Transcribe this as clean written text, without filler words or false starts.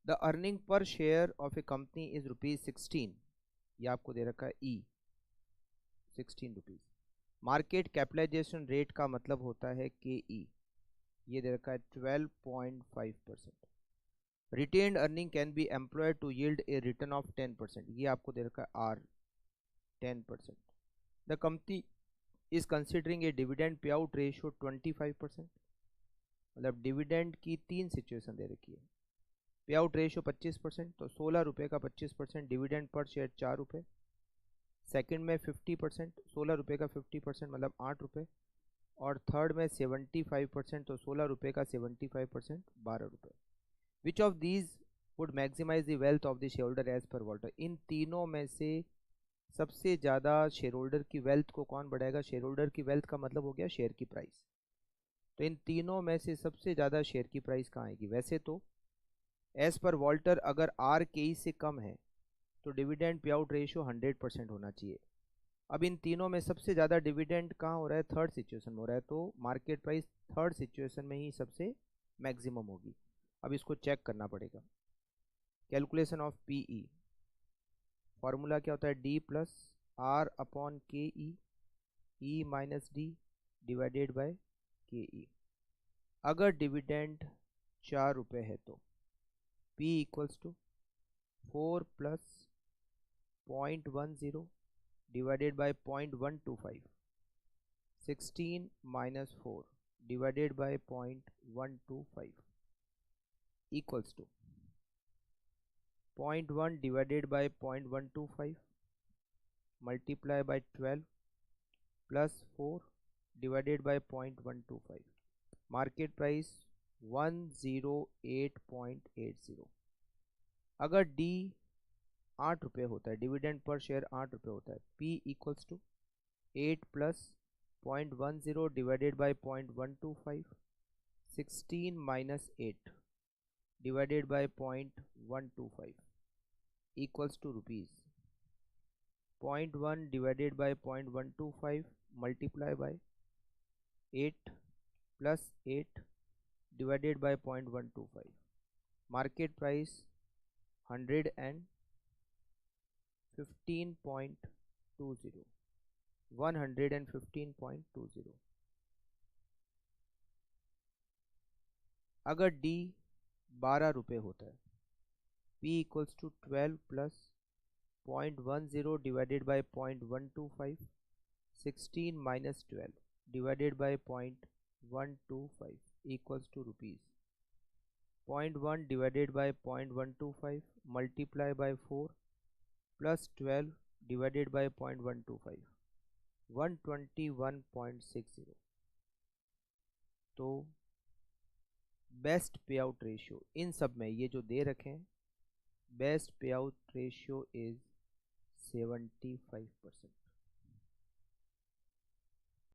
The earning per share of A company is ₹16, ये आपको दे रखा है ई 16 रुपीज़। मार्केट कैपिटलाइजेशन रेट का मतलब होता है के ई, ये दे रखा है 12.5%। Retained earning can be employed to yield a return of 10%, ये आपको दे रखा है R 10%। The company is considering a dividend pay out ratio 25%, मतलब डिविडेंड की 3 सिचुएशन दे रखी है। पे आउट रेशियो 25%, तो 16 रुपये का 25%, डिविडेंड पर शेयर 4 रुपये। सेकंड में 50%, 16 रुपये का 50% मतलब 8 रुपये। और थर्ड में 75%, तो 16 रुपये का 75% 12 रुपये। Which of these would maximise the wealth of the share holder as per Walter, इन तीनों में से सबसे ज़्यादा शेयर होल्डर की वेल्थ को कौन बढ़ाएगा? शेयर होल्डर की वेल्थ का मतलब हो गया शेयर की प्राइस। तो इन तीनों में से सबसे ज़्यादा शेयर की प्राइस कहाँ आएगी? वैसे तो एज पर वॉल्टर अगर आर के ई से कम है तो डिविडेंड पे आउट रेशियो 100% होना चाहिए। अब इन तीनों में सबसे ज़्यादा डिविडेंड कहाँ हो रहा है? थर्ड सिचुएशन में हो रहा है, तो मार्केट प्राइस थर्ड सिचुएशन में ही सबसे मैक्सिमम होगी। अब इसको चेक करना पड़ेगा। Calculation of P E, formula क्या होता है? D plus R upon K E, E minus D divided by K E. अगर डिविडेंड 4 रुपये है तो P equals to 4 plus 0.10 divided by 0.125, 16 minus 4 divided by 0.125 equals to 0.1 divided by 0.125 multiply by 12 plus 4 divided by 0.125। Market price 108.80। अगर D 8 रुपये होता है, dividend per share 8 रुपये होता है, P equals to 8 plus 0.10 divided by 0.125, 16 minus 8 divided by 0.125 equals to rupees. 0.1 divided by 0.125 multiply by 8 plus 8 divided by 0.125। Market price 115.20, 115.20। अगर D 12 रुपये होता है, P equals to 12 plus 0.10 divided by 0.125, 16 minus 12 divided by 0.125 equals to rupees. 0.1 divided by 0.125 multiply by 4 plus 12 divided by 0.125, 121.60। तो best पे out ratio in सब में ये जो दे रखे हैं, बेस्ट पे आउट रेशियो इज 75%।